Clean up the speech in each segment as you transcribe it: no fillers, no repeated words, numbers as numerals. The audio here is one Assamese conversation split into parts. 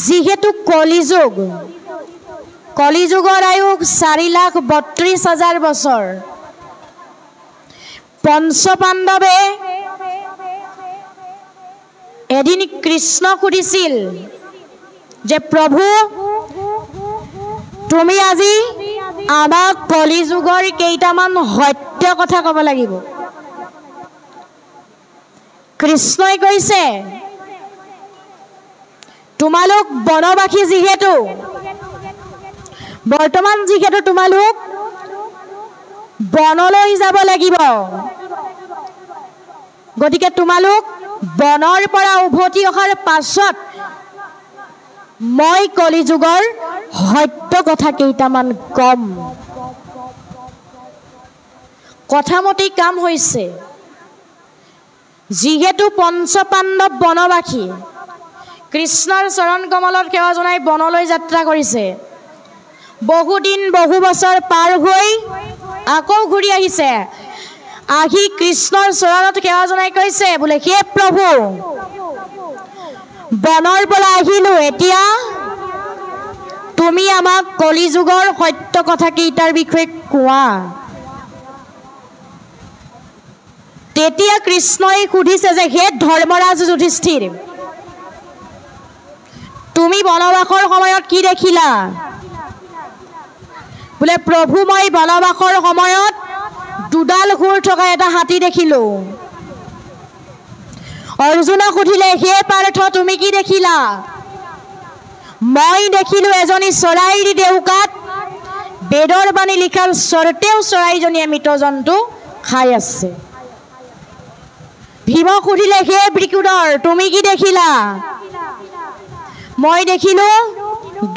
যিহেতু কলিযুগৰ আয়ু 4,32,000 বছৰ। পঞ্চপাণ্ডৱে এদিন কৃষ্ণ সুধিছিল যে প্ৰভু তুমি আজি আমাক কলিযুগৰ কেইটামান সত্য কথা ক'ব লাগিব। কৃষ্ণই কৈছে তোমালোক বনবাসী যিহেতু বৰ্তমান যিহেতু তোমালোক বনলৈ যাব লাগিব, গতিকে তোমালোক বনৰ পৰা উভতি অহাৰ পাছত মই কলিযুগৰ সত্য কথা কেইটামান কম। কথামতে কাম হৈছে। যিহেতু পঞ্চপাণ্ডৱ বনবাসী কৃষ্ণৰ চৰণ কমলত সেৱা জনাই বনলৈ যাত্ৰা কৰিছে, বহুদিন বহু বছৰ পাৰ হৈ আকৌ ঘূৰি আহিছে। আহি কৃষ্ণৰ চৰণত সেৱা জনাই কৈছে বোলে হে প্ৰভু বনৰ পৰা আহিলো, এতিয়া তুমি আমাক কলিযুগৰ সত্য কথা কেইটাৰ বিষয়ে কোৱা। তেতিয়া কৃষ্ণই সুধিছে যে হে ধৰ্মৰাজ যুধিষ্ঠিৰ তুমি বনবাসৰ সময়ত কি দেখিলা? বোলে প্ৰভু মই বনবাসৰ সময়ত দুডাল শুৰ থকা এটা হাতী দেখিলো। অৰ্জুনক সুধিলে হে পাৰ্থ তুমি কি দেখিলা? মই দেখিলো এজনী চৰাইৰ ডেউকাত বেদৰ বাণী লিখাৰ স্বৰ্তেও চৰাইজনীয়ে মৃত জন্তু খাই আছে। ভীমক সুধিলে হে বৃকুদৰ তুমি কি দেখিলা? মই দেখিলো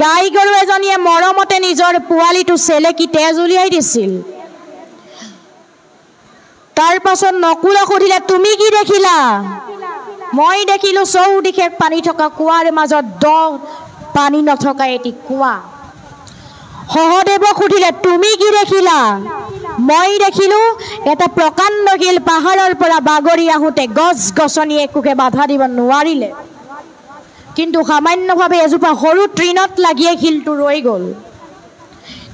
গাই গৰু এজনীয়ে মৰমতে নিজৰ পোৱালিটো চেলেকি তেজ উলিয়াই দিছিল। তাৰ পাছত নকুলক সুধিলে তুমি কি দেখিলা? মই দেখিলো চৌদিশে পানী থকা কুঁৱাৰ মাজত দ পানী নথকা এটি কুঁৱা। সহদেৱক সুধিলে তুমি কি দেখিলা? মই দেখিলো এটা প্ৰকাণ্ড শিল পাহাৰৰ পৰা বাগৰি আহোঁতে গছ গছনি একোকে বাধা দিব নোৱাৰিলে, কিন্তু সামান্যভাৱে এজোপা সৰু তৃণত লাগিয়ে শিলটো ৰৈ গ'ল।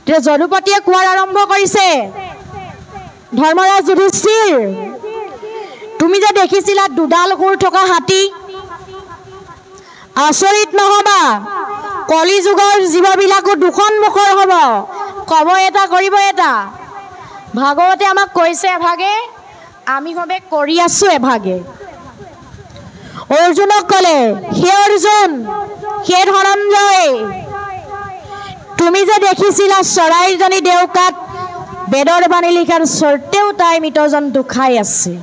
তেতিয়া যদুপতিয়ে কোৱাৰ আৰম্ভ কৰিছে ধৰ্মৰাজ যুধিষ্ঠিৰ তুমি যে দেখিছিলা দুডাল শুৰ থকা হাতী, আচৰিত নহবা কলিযুগৰ জীৱবিলাকো দুখন মুখৰ হ'ব, ক'ব এটা কৰিব এটা। ভাগৱতে আমাক কৈছে এভাগে, আমি সবে কৰি আছো এভাগে। অৰ্জুনক ক'লে হে অৰ্জুন হে ধনঞ্জয় তুমি যে দেখিছিলা চৰাইজনী ডেউকাত বেদৰ বাণী লিখাৰ স্বৰ্তেও তাই মৃত জন্তু খাই আছে।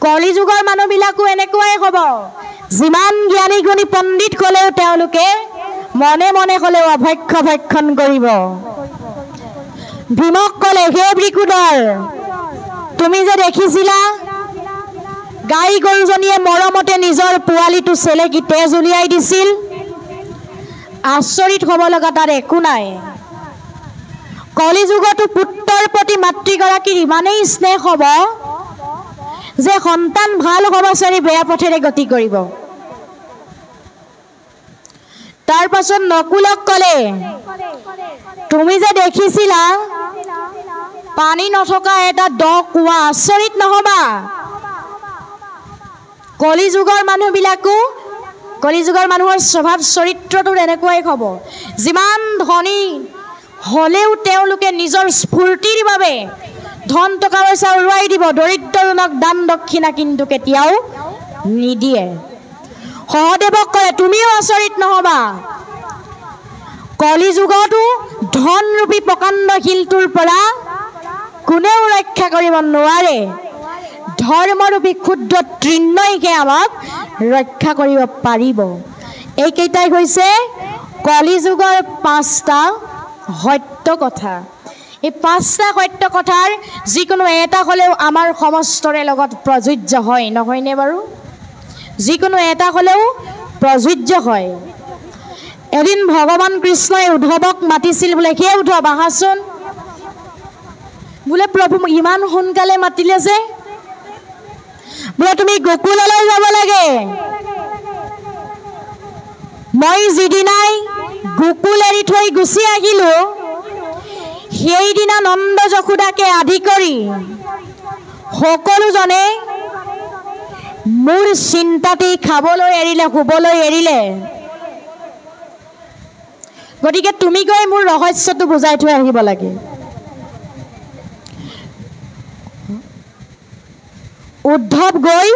কলিযুগৰ মানুহবিলাকো এনেকুৱাই হ'ব। যিমান জ্ঞানী গুণী পণ্ডিত হ'লেও তেওঁলোকে মনে মনে হ'লেও অভক্ষ ভক্ষণ কৰিব। ভীমক ক'লে হে বৃকুদৰ তুমি যে দেখিছিলা গাই গৰুজনীয়ে মৰমতে নিজৰ পোৱালিটো চেলেকি তেজ উলিয়াই দিছিল, আচৰিত হ'ব লগা তাৰ একো নাই। কলিযুগতো পুত্ৰৰ প্ৰতি মাতৃগৰাকীৰ ইমানেই স্নেহ হ'ব যে সন্তান ভাল হ'ব চাৰি বেয়া পথেৰে গতি কৰিব। তাৰ পাছত নকুলক ক'লে তুমি যে দেখিছিলা পানী নথকা এটা দ কুঁৱা, আচৰিত নহবা কলিযুগৰ মানুহৰ স্বভাৱ চৰিত্ৰটো এনেকুৱাই হ'ব। যিমান ধনী হ'লেও তেওঁলোকে নিজৰ স্ফূৰ্তিৰ বাবে ধন টকা পইচা উৰুৱাই দিব, দৰিদ্ৰজনক দান দক্ষিণা কিন্তু কেতিয়াও নিদিয়ে। সহদেৱক ক'লে তুমিও আচৰিত নহবা কলিযুগতো ধনৰূপী প্ৰকাণ্ড শিলটোৰ পৰা কোনেও ৰক্ষা কৰিব নোৱাৰে, ধৰ্মৰূপী ক্ষুদ্ৰ তৃণইকে আমাক ৰক্ষা কৰিব পাৰিব। এইকেইটাই হৈছে কলিযুগৰ 5টা সত্য কথা। এই 5টা সত্য কথাৰ যিকোনো এটা হ'লেও আমাৰ সমস্তৰে লগত প্ৰযোজ্য হয়, নহয়নে বাৰু? যিকোনো এটা হ'লেও প্ৰযোজ্য হয়। এদিন ভগৱান কৃষ্ণই উদ্ধৱক মাতিছিল বোলে হে উদ্ধৱ আহাচোন। বোলে প্ৰভু ইমান সোনকালে মাতিলে যে? বোলে তুমি গোকুললৈ যাব লাগে। মই যিদিনাই গোকুল এৰি থৈ গুচি আহিলোঁ সেইদিনা নন্দ যশোদাকে আদি কৰি সকলোজনে মোৰ চিন্তাতে খাবলৈ এৰিলে, শুবলৈ এৰিলে। গতিকে তুমি গৈ মোৰ ৰহস্যটো বুজাই থৈ আহিব লাগে। উদ্ধৱ গৈ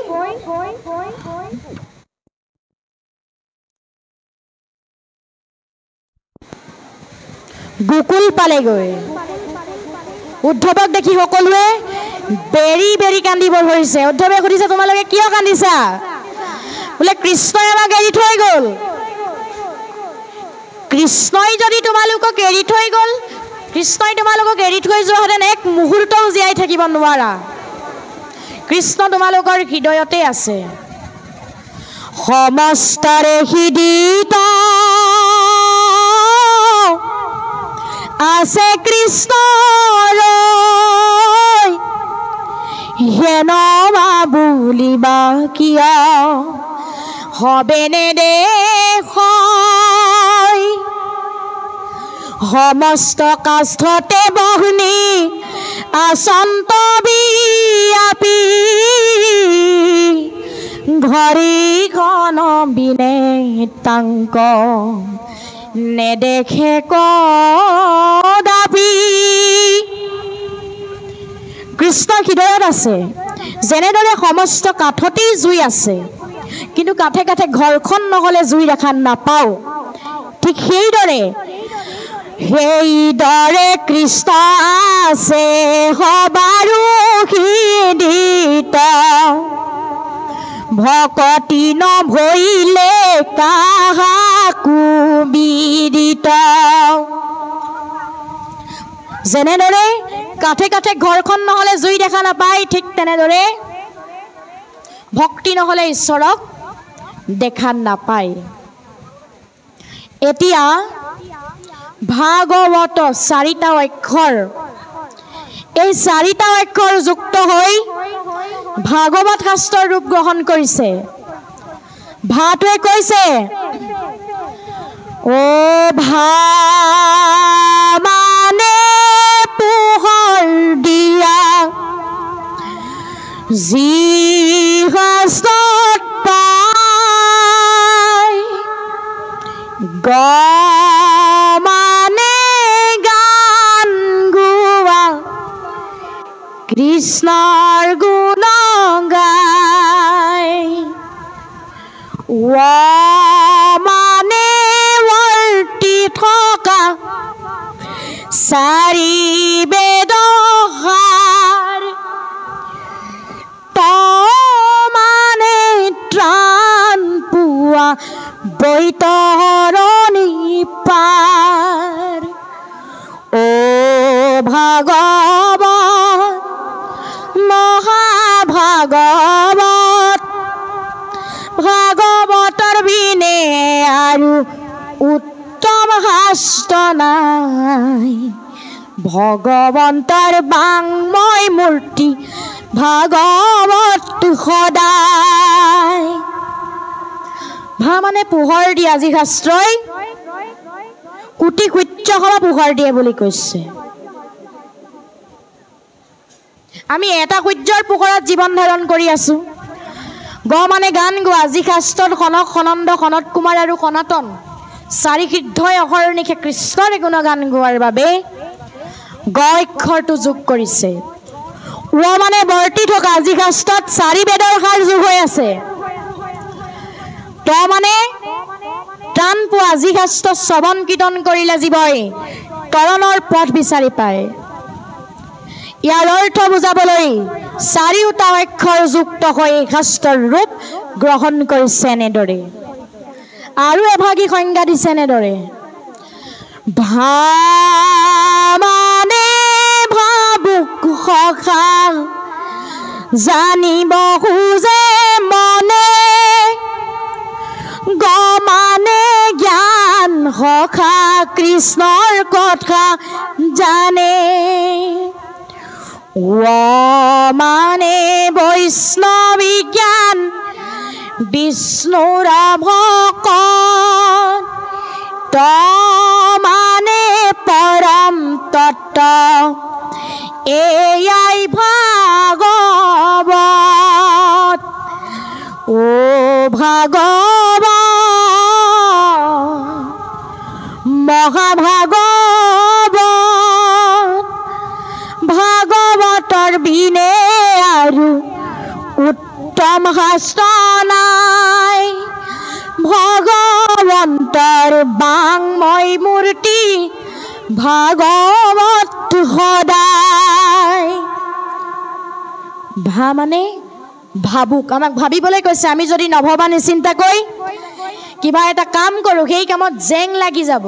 গোকুল পালেগৈ। উদ্ধৱক দেখি সকলোৱে বেৰি বেৰি কান্দিব ধৰিছে। উদ্ধৱে সুধিছে, তোমালোকে কিয় কান্দিছা? বোলে কৃষ্ণই আমাক এৰি থৈ গ'ল। কৃষ্ণই যদি তোমালোকক এৰি থৈ গ'ল, কৃষ্ণই তোমালোকক এৰি থৈ যোৱাহেঁতেন এক মুহূৰ্তও জীয়াই থাকিব নোৱাৰা। কৃষ্ণ তোমালোকৰ হৃদয়তে আছে। সমস্তৰে হৃদিত আছে কৃষ্ণৰ, হেনবা বুলিবা কিয় হবেনে দেশ। সমস্ত কাষ্ঠতে বহ্নি আচন্ত বিয়াপি, ঘড়ীখন বিনে তাংক নেদেখে কদাপি। কৃষ্ণ হৃদয়ত আছে। যেনেদৰে সমস্ত কাঠতেই জুই আছে, কিন্তু কাঠে কাঠে ঘৰখন নহ'লে জুই দেখা নাপাওঁ, ঠিক সেইদৰে কৃষ্ণ আছে সবাৰো হৃদিত। ভকতি নভৈলে কাহাকো বিদিত। যেনেদৰে কাঠে কাঠে ঘৰখন নহ'লে জুই দেখা নাপায়, ঠিক তেনেদৰে ভক্তি নহ'লে ঈশ্বৰক দেখা নাপায়। এতিয়া ভাগৱত 4টা অক্ষৰ, এই 4টা অক্ষৰ যুক্ত হৈ ভাগৱত শাস্ত্ৰৰ ৰূপ গ্ৰহণ কৰিছে। ভাটোৱে কৈছে, অ ভা মানে পোহৰ দিয়া, যি শাস্ত্ৰত পায়, গ মানে গান গোৱা, কৃষ্ণৰ গুণ গায়, ৱ মানে বৰ্তি থকা, চাৰি বেদসাৰ, ত মানে ত্ৰাণ পোৱা, বৈতৰণী পাৰ। অ ভাগৱত মহাভাগৱত, ভাগৱতৰ বিনে আৰু উত্তম শাস্ত্ৰ নাই। ভগৱন্তৰ বাংময় মূৰ্তি ভাগৱত সদায়। ভা মানে পোহৰ দিয়া, যি শাস্ত্ৰই কোটি সূৰ্য সম পোহৰ দিয়ে বুলি কৈছে। আমি এটা সূৰ্যৰ পোহৰত জীৱন ধাৰণ কৰি আছো। গ মানে গান গোৱা, যি শাস্ত্ৰত কনক সনন্দ সনত কুমাৰ আৰু সনাতন 4 সিদ্ধই অহৰ্নিশে কৃষ্ণৰ গুণগান গোৱাৰ বাবে গ অক্ষৰটো যোগ কৰিছে। ৱ মানে বৰ্তি থকা, যি শাস্ত্ৰত 4 বেদৰ সাৰ যোগ হৈ আছে। ত মানে ত্ৰাণ পোৱা, যি শাস্ত্ৰ শ্ৰৱণ কীৰ্তন কৰিলে জীৱই তৰণৰ পথ বিচাৰি পায়। ইয়াৰ অৰ্থ বুজাবলৈ 4টা অক্ষৰ যুক্ত হৈ শাস্ত্ৰৰ ৰূপ গ্ৰহণ কৰিছে। এনেদৰে আৰু এভাগী সংজ্ঞা দিছে এনেদৰে, ভা মানে ভাবুক সখা, জানিব খোজে মনে, গ মানে জ্ঞান সখা, কৃষ্ণৰ কথা জানে, ৱ মানে বৈষ্ণৱী জ্ঞান, বিষ্ণুৰ ভকত, ভাগৱত মহাভাগৱত ভাগৱতৰ বিনে আৰু উত্তম শাস্ত্ৰ নাই ভগৱন্তৰ বাংময় মূৰ্তি ভাগৱত সদায় ভা মানে ভাবুক আমাক ভাবিবলৈ কৈছে আমি যদি নভবা নিচিন্তাকৈ কিবা এটা কাম কৰোঁ সেই কামত জেং লাগি যাব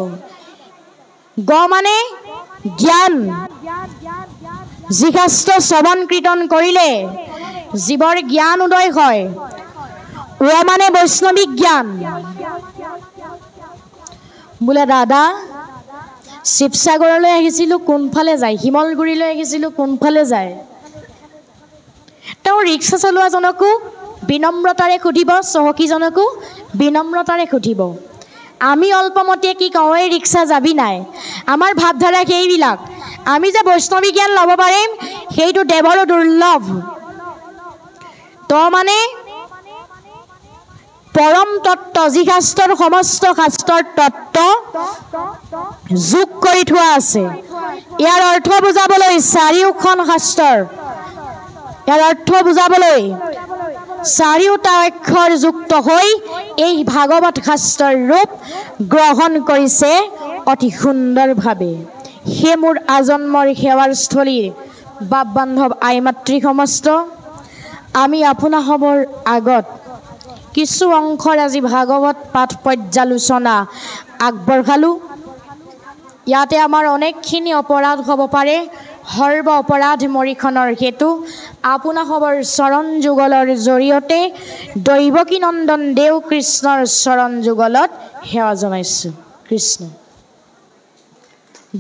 গ মানে জ্ঞান যি শাস্ত্ৰ শ্ৰৱণ কীৰ্তন কৰিলে জীৱৰ জ্ঞান উদয় হয় ৰ মানে বৈষ্ণৱিক জ্ঞান বোলে দাদা শিৱসাগৰলৈ আহিছিলোঁ কোনফালে যায় শিমলগুৰিলৈ আহিছিলোঁ কোনফালে যায় তেওঁ ৰিক্সা চলোৱাজনকো বিনম্ৰতাৰে সুধিব চহকীজনকো বিনম্ৰতাৰে সুধিব আমি অল্পমতে কি কওঁ এই ৰিক্সা যাবি নাই আমাৰ ভাৱধাৰা সেইবিলাক আমি যে বৈষ্ণৱী জ্ঞান ল'ব পাৰিম সেইটো দেৱৰো দুৰ্লভ তো মানে পৰম তত্ত্ব যি শাস্ত্ৰৰ সমস্ত শাস্ত্ৰৰ তত্ত্ব যোগ কৰি থোৱা আছে ইয়াৰ অৰ্থ বুজাবলৈ চাৰিওখন শাস্ত্ৰৰ ইয়াৰ অৰ্থ বুজাবলৈ চাৰিওটা অক্ষৰ যুক্ত হৈ এই ভাগৱত শাস্ত্ৰৰ ৰূপ গ্ৰহণ কৰিছে অতি সুন্দৰভাৱে হে মোৰ আজন্মৰ সেৱাৰ স্থলীৰ বাপ বান্ধৱ আই মাতৃ সমস্ত আমি আপোনাসৱৰ আগত কিছু অংশৰ আজি ভাগৱত পাঠ পৰ্যালোচনা আগবঢ়ালোঁ ইয়াতে আমাৰ অনেকখিনি অপৰাধ হ'ব পাৰে সৰ্ব অপৰাধ মৰিখনৰ হেতু আপোনাসৱৰ চৰণ যুগলৰ জৰিয়তে দৈৱকী নন্দন দেৱ কৃষ্ণৰ চৰণ যুগলত সেৱা জনাইছোঁ কৃষ্ণ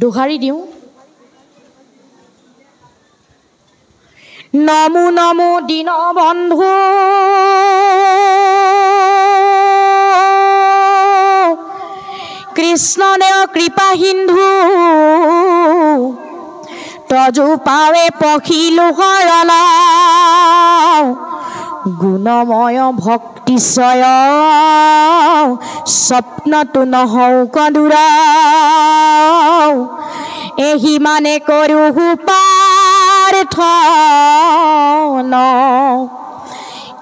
দোহাৰি দিওঁ নমো নমো দীনবন্ধু কৃষ্ণ দেৱ কৃপা সিন্ধু তজু পাৱে পখিলো শৰণ গুণময় ভক্তিচয় স্বপ্নটো নহও কদূৰ এহি মানে কৰোঁ প্ৰাৰ্থন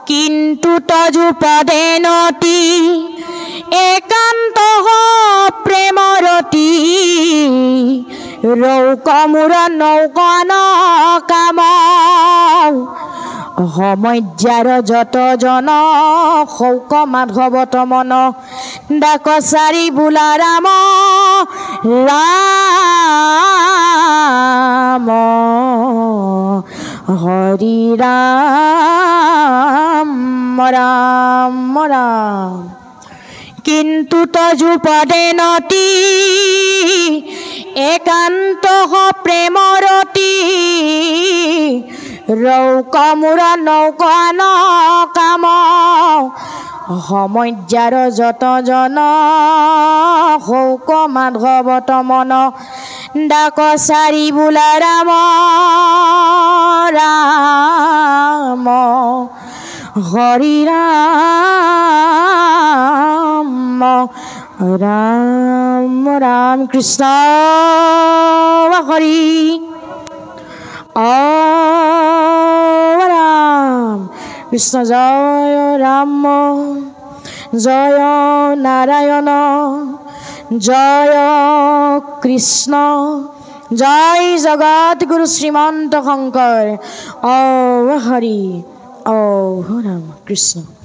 কিন্তু তজু পদে নতি একান্ত প্ৰেমৰতি ৰৌকমূৰ নৌকন কাম সমজ্যাৰ যত জন শৌক মাধৱত মন ডাকচাৰি বোলা ৰাম ৰাম হৰি ৰাম ৰাম ৰাম কিন্তু তজু পদে নতি একান্ত প্ৰেমৰতি ৰৌকমূৰ নৌকন কাম সমজ্যাৰ যত জন শৌক মাধৱত মন ডাকচাৰি বোলা ৰাম ৰাম হৰি ৰাম ৰাম ৰাম কৃষ্ণ হৰি ৰাম কৃষ্ণ জয় ৰাম জয় নাৰায়ণ জয় কৃষ্ণ জয় জগত গুৰু শ্ৰীমন্ত শংকৰ হৰি ৰাম কৃষ্ণ